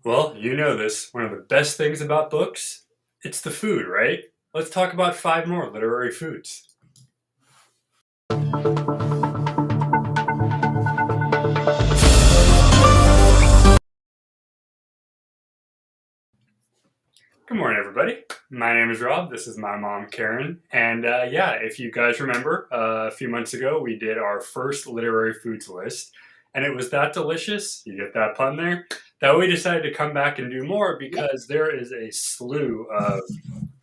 Well, you know this. One of the best things about books, it's the food, right? Let's talk about five more literary foods. Good morning, everybody. My name is Rob. This is my mom, Karen. And yeah, if you guys remember, a few months ago, we did our first literary foods list. And it was that delicious, you get that pun there, that we decided to come back and do more because there is a slew of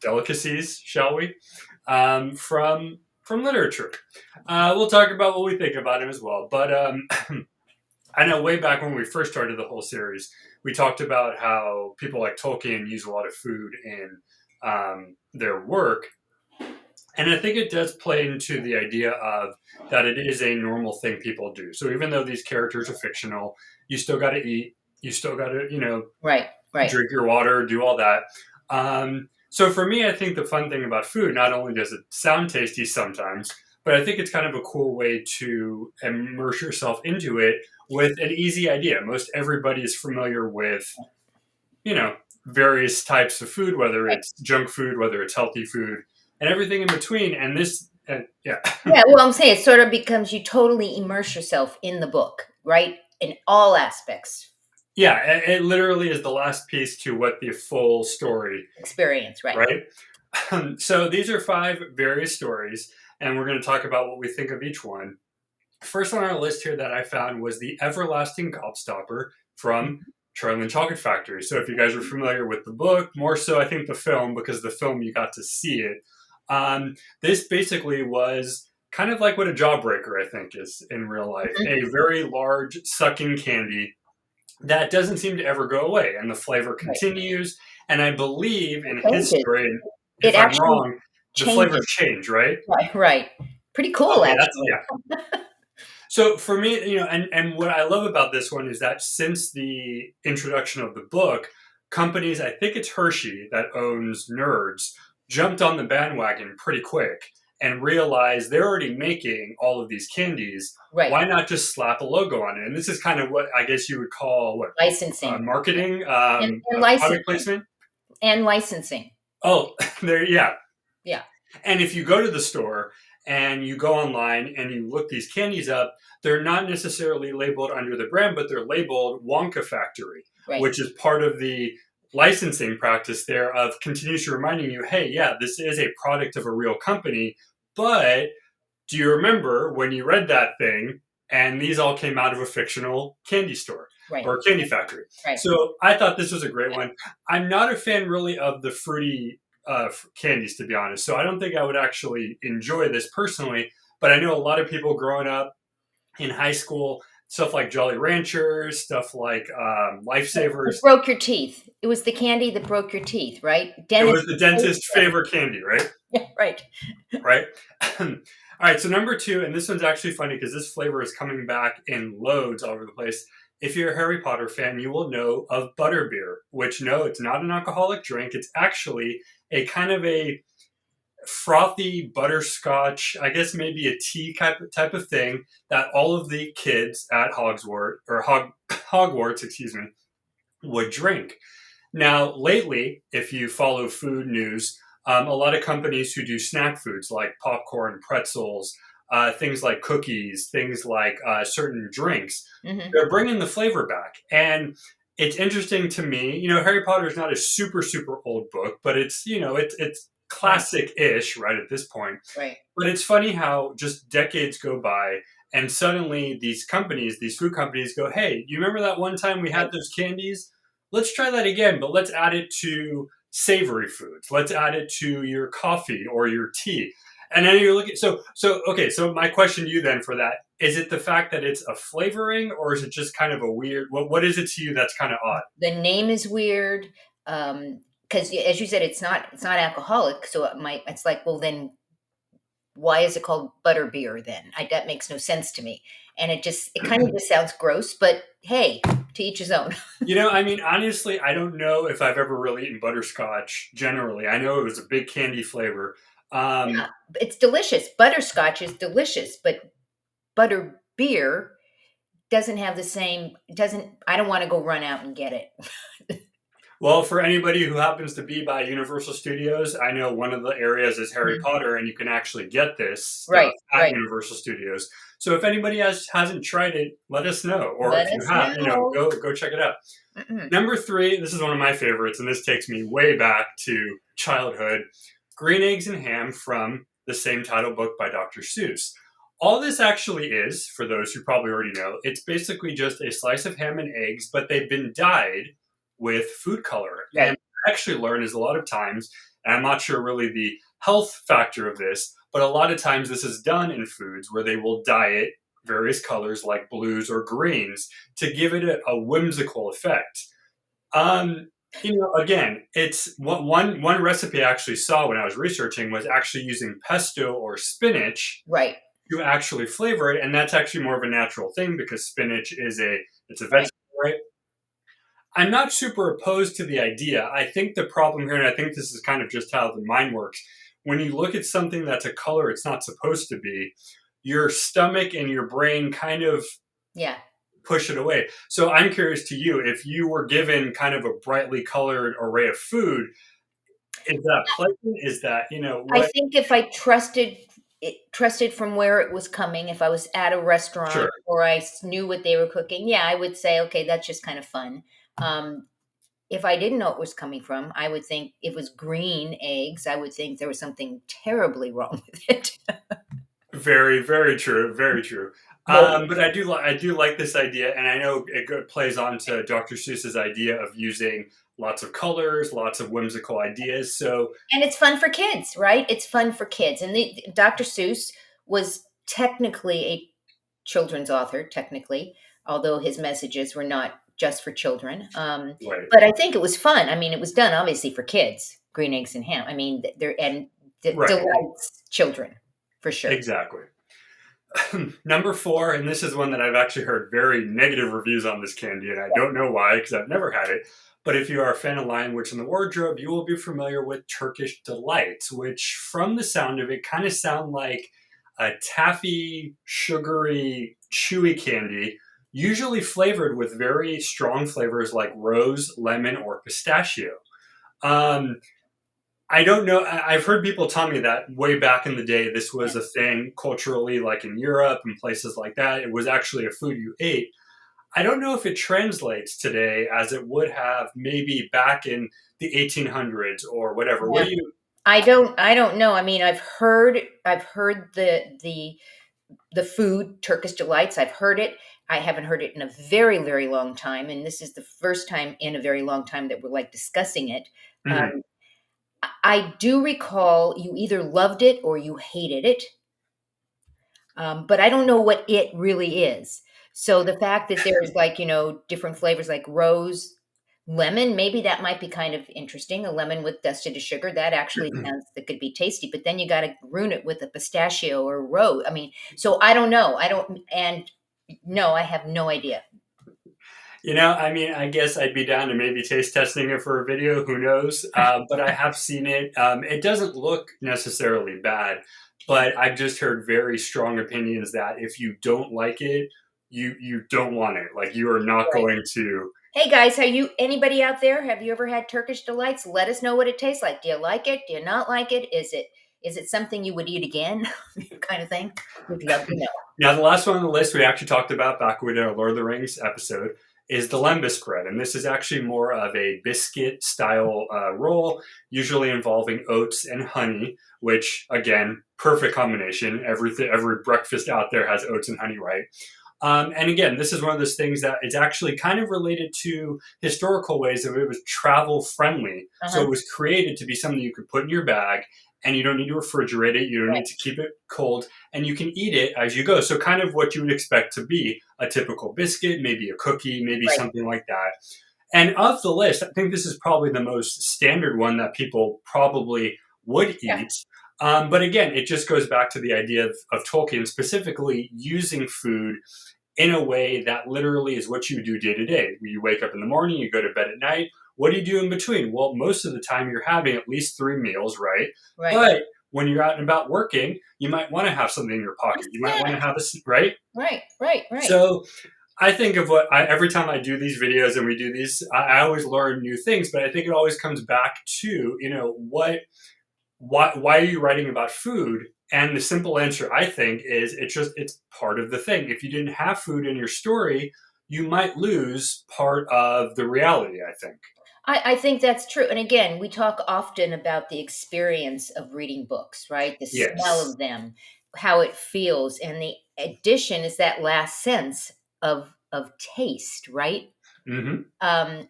delicacies, shall we, from literature. We'll talk about what we think about him as well. But I know way back when we first started the whole series, we talked about how people like Tolkien use a lot of food in their work. And I think it does play into the idea of that it is a normal thing people do. So even though these characters are fictional, you still got to eat. You still got to, Right. drink your water, do all that. So for me, I think the fun thing about food, not only does it sound tasty sometimes, but I think it's kind of a cool way to immerse yourself into it with an easy idea. Most everybody is familiar with, you know, various types of food, whether Right. it's junk food, whether it's healthy food, and everything in between. And this, yeah. Yeah, well, I'm saying it sort of becomes you totally immerse yourself in the book, right? In all aspects. Yeah, it literally is the last piece to what the full story, Experience, right? right? So these are five various stories, and we're going to talk about what we think of each one. First on our list here that I found was the Everlasting Gobstopper from Charlie and the Chocolate Factory. So if you guys are familiar with the book, more so I think the film, because the film you got to see it. This basically was kind of like what a jawbreaker, I think, is in real life. A very large sucking candy that doesn't seem to ever go away, and the flavor Right. continues. And I believe in his Changes. story, and It if I'm actually wrong, the flavors changes. change, right? Right, right. Pretty cool, Okay, that's actually. yeah. So for me, and what I love about this one is that since the introduction of the book, companies, I think it's Hershey that owns Nerds, jumped on the bandwagon pretty quick and realized they're already making all of these candies. Right. Why not just slap a logo on it? And this is kind of what I guess you would call what Licensing. marketing, And product licensing. placement. And licensing. Oh, there, yeah. Yeah. And if you go to the store and you go online and you look these candies up, they're not necessarily labeled under the brand, but they're labeled Wonka Factory, Right. which is part of the licensing practice there of continuously reminding you, hey, yeah, this is a product of a real company, but do you remember when you read that thing and these all came out of a fictional candy store Right. or candy factory? Right. So I thought this was a great one. I'm not a fan really of the fruity candies, to be honest. So I don't think I would actually enjoy this personally. But I know a lot of people growing up in high school, stuff like Jolly Ranchers, stuff like It Lifesavers. broke your teeth. It was the candy that broke your teeth, right? It Dentist. was the dentist's favorite candy, right? Right. Right. All right. So number two, and this one's actually funny because this flavor is coming back in loads all over the place. If you're a Harry Potter fan, you will know of Butterbeer, which no, it's not an alcoholic drink. It's actually a kind of a frothy butterscotch, I guess maybe a tea type of thing that all of the kids at Hogwarts, excuse me, would drink. Now, lately, if you follow food news, a lot of companies who do snack foods like popcorn, pretzels, things like cookies, things like certain drinks, Mm-hmm. they're bringing the flavor back. And it's interesting to me. Harry Potter is not a super super old book, but it's Right. classic-ish right at this point. Right. But it's funny how just decades go by, and suddenly these companies, these food companies, go, "Hey, you remember that one time we Right. had those candies? Let's try that again, but let's add it to savory foods. Let's add it to your coffee or your tea." And then you're looking. So okay. So my question to you then for that is: it the fact that it's a flavoring, or is it just kind of a weird? What is it to you that's kind of odd? The name is weird. Because as you said, it's not alcoholic. So it's like, well, then why is it called butterbeer then? That makes no sense to me. And it kind of just sounds gross, but hey, to each his own. I mean, honestly, I don't know if I've ever really eaten butterscotch. Generally, I know it was a big candy flavor. Yeah, Um, it's delicious. Butterscotch is delicious, but butter beer doesn't have the same. Doesn't. I don't want to go run out and get it. Well, for anybody who happens to be by Universal Studios, I know one of the areas is Harry Mhm. Potter, and you can actually get this stuff Right. at Right. Universal Studios. So if anybody hasn't tried it, let us know. Or Let if you us have, know. go check it out. Mm-mm. Number three, this is one of my favorites, and this takes me way back to childhood. Green Eggs and Ham from the same title book by Dr. Seuss. All this actually is, for those who probably already know, it's basically just a slice of ham and eggs, but they've been dyed with food color. And Right. what I actually learned is a lot of times, and I'm not sure really the health factor of this, but a lot of times this is done in foods where they will dye it various colors like blues or greens to give it a whimsical effect. Um, again, it's one recipe I actually saw when I was researching was actually using pesto or spinach Right. to actually flavor it, and that's actually more of a natural thing because spinach is it's a Right. vegetable, right? I'm not super opposed to the idea. I think the problem here, and I think this is kind of just how the mind works, when you look at something that's a color it's not supposed to be, your stomach and your brain kind of Yeah. push it away. So I'm curious to you, if you were given kind of a brightly colored array of food, is that pleasant? Is that, I what? think if I trusted from where it was coming, if I was at a restaurant Sure. or knew what they were cooking, yeah, I would say, okay, that's just kind of fun. Um, if I didn't know it was coming from, I would think if it was green eggs, I would think there was something terribly wrong with it. Very, very true. Very true. But But I do like this idea, and I know plays on to Dr. Seuss's idea of using lots of colors, lots of whimsical ideas. So and it's fun for kids, right? It's fun for kids. And Dr. Seuss was technically a children's author, technically, although his messages were not just for children. right, But I think it was fun. I mean, it was done obviously for kids, Green Eggs and Ham. I mean, they're and right, delights children for sure. exactly. Number four, and this is one that I've actually heard very negative reviews on this candy, and I don't know why because I've never had it. But if you are a fan of Lion Witch in the Wardrobe, you will be familiar with Turkish Delights, which, from the sound of it, kind of sound like a taffy, sugary, chewy candy, usually flavored with very strong flavors like rose, lemon, or pistachio. Um, I don't know. I've heard people tell me that way back in the day, this Yeah. was a thing culturally, like in Europe and places like that. It was actually a food you ate. I don't know if it translates today as it would have maybe back in the 1800s or whatever. What Yeah. do you? I don't know. I mean, I've heard the food Turkish delights. I've heard it. I haven't heard it in a very, very long time, and this is the first time in a very long time that we're like discussing it. Mhm. Um, I do recall you either loved it or you hated it, but I don't know what it really is. So the fact that there's like different flavors like rose, lemon, maybe that might be kind of interesting. A lemon with dusted sugar that actually sounds that could be tasty. But then you got to ruin it with a pistachio or rose. I mean, so I don't know. I don't and no, I have no idea. I mean, I guess I'd be down to maybe taste testing it for a video. Who knows? But I have seen it. It doesn't look necessarily bad, Yeah. but I've just heard very strong opinions that if you don't like it, you don't want it. Like you are not Right. going to. Hey guys, anybody out there? Have you ever had Turkish delights? Let us know what it tastes like. Do you like it? Do you not like it? Is it something you would eat again? Kind of thing. We'd love to know. Now, the last one on the list we actually talked about back when we did our Lord of the Rings episode is the Lembas bread, and this is actually more of a biscuit style roll, usually involving oats and honey. Which, again, perfect combination. Every breakfast out there has oats and honey, right? And again, this is one of those things that it's actually kind of related to historical ways that it was travel friendly. So Uh-huh. it was created to be something you could put in your bag and you don't need to refrigerate it. You don't Right. need to keep it cold and you can eat it as you go. So kind of what you would expect to be a typical biscuit, maybe a cookie, maybe Right. something like that. And of the list, I think this is probably the most standard one that people probably would Yeah. eat. But again, it just goes back to the idea of Tolkien specifically using food in a way that literally is what you do day to day. You wake up in the morning, you go to bed at night. What do you do in between? Well, most of the time you're having at least three meals, right? Right. But when you're out and about working, you might want to have something in your A pocket. You might want to snack. have right? Right. Right. Right. So I think of what every time I do these videos and we do these, I always learn new things. But I think it always comes back to, why are you writing about food? And the simple answer, I think, is it's part of the thing. If you didn't have food in your story, you might lose part of the reality, I think. I think that's true. And again, we talk often about the experience of reading books, right? The smell Yes. of them, how it feels, and the addition is that last sense of taste, right? Hmm. Um,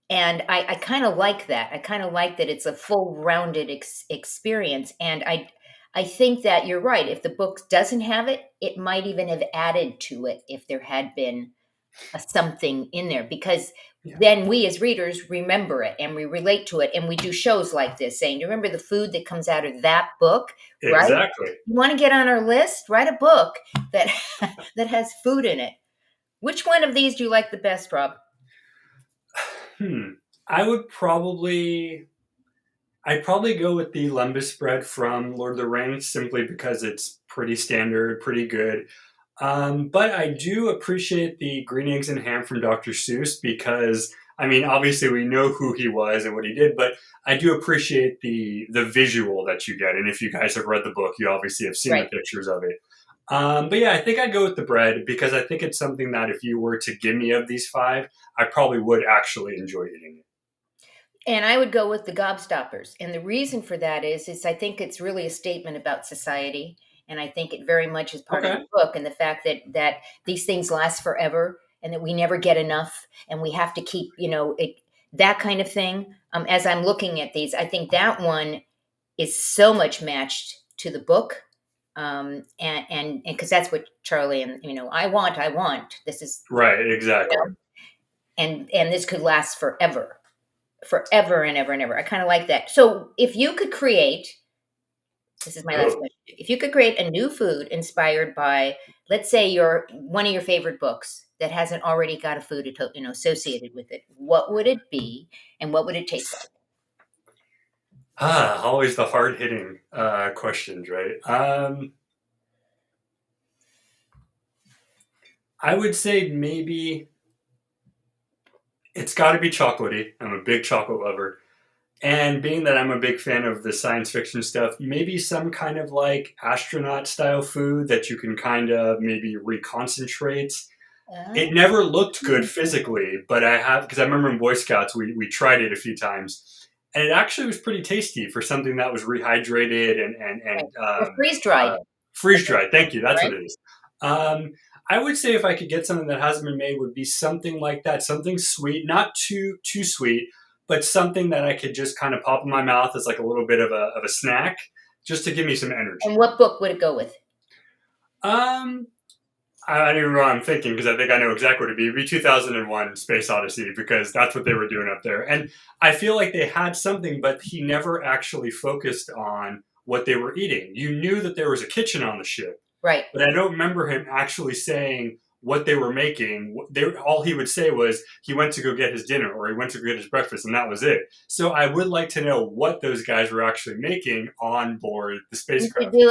and I kind of like that. I kind of like that it's a full rounded experience. And I think that you're right. If the book doesn't have it, it might even have added to it if there had been a something in there, because Yeah. then we as readers remember it and we relate to it, and we do shows like this saying, "You remember the food that comes out of that book, right? Exactly. You want to get on our list? Write a book that that has food in it." Which one of these do you like the best, Rob? Hmm. I would probably I'd probably go with the Lembas spread from Lord of the Rings simply because it's pretty standard, pretty good. But I do appreciate the green eggs and ham from Dr. Seuss because I mean, obviously we know who he was and what he did, but I do appreciate the visual that you get. And if you guys have read the book, you obviously have seen the Right. pictures of it. But yeah, I think I'd go with the bread because I think it's something that if you were to give me of these five, I probably would actually enjoy eating it. And I would go with the gobstoppers. And the reason for that is I think it's really a statement about society. And I think it very much is part of Okay. the book, and the fact that these things last forever and that we never get enough and we have to keep, it, that kind of thing. As I'm looking at these, I think that one is so much matched to the book. And because that's what Charlie and, I want, this is, Right, you exactly. know, and this could last forever, forever and ever and ever. I kind of like that. So if you could create, this is my last Oh. question. If you could create a new food inspired by, let's say, your one of your favorite books that hasn't already got a food associated with it, what would it be, and what would it taste like? Always the hard hitting questions, right? I would say maybe it's got to be chocolatey. I'm a big chocolate lover. And being that I'm a big fan of the science fiction stuff, maybe some kind of like astronaut style food that you can kind of maybe reconcentrate. Uh, It never looked good physically, but I have because I remember in Boy Scouts we tried it a few times, and it actually was pretty tasty for something that was rehydrated right. and Or freeze dried, freeze dried. Thank you. That's what right? it is. Um, I would say if I could get something that hasn't been made, would be something like that, something sweet, not too sweet, but something that I could just kind of pop in my mouth as like a little bit of a snack, just to give me some And energy. what book would it go with? Um, I don't even know what I'm thinking because I think I know exactly what it'd be. It'd be 2001 Space Odyssey because that's what they were doing up there. And I feel like they had something, but he never actually focused on what they were eating. You knew that there was a kitchen on the ship, Right. but I don't remember him actually saying what they were making. All he would say was he went to go get his dinner or he went to go get his breakfast, and that was it. So I would like to know what those guys were actually making on board the You could spacecraft. do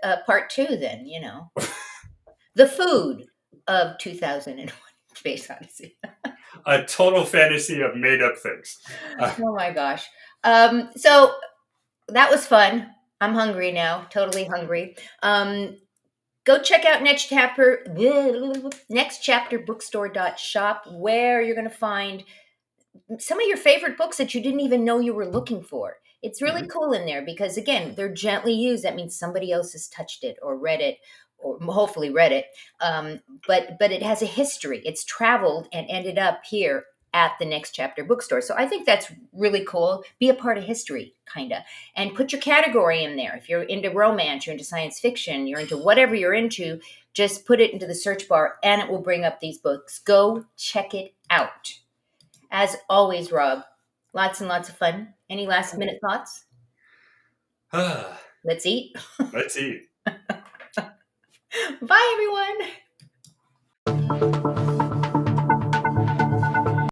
a part two then, the food of 2001 Space Odyssey. A total fantasy of made up things. Uh, Oh my gosh. So that was fun. I'm hungry now, totally hungry. Go check out Next Chapter Bookstore.shop, where you're going to find some of your favorite books that you didn't even know you were looking for. It's really mhm. cool in there because again, they're gently used. That means somebody else has touched it or read it, or hopefully read it. But it has a history. It's traveled and ended up here at the Next Chapter Bookstore. So I think that's really cool. Be a part of history, kind of, and put your category in there. If you're into romance, you're into science fiction, you're into whatever you're into, just put it into the search bar and it will bring up these books. Go check it out. As always, Rob, lots and lots of fun. Any last minute thoughts? Let's eat. Let's eat. Bye, everyone.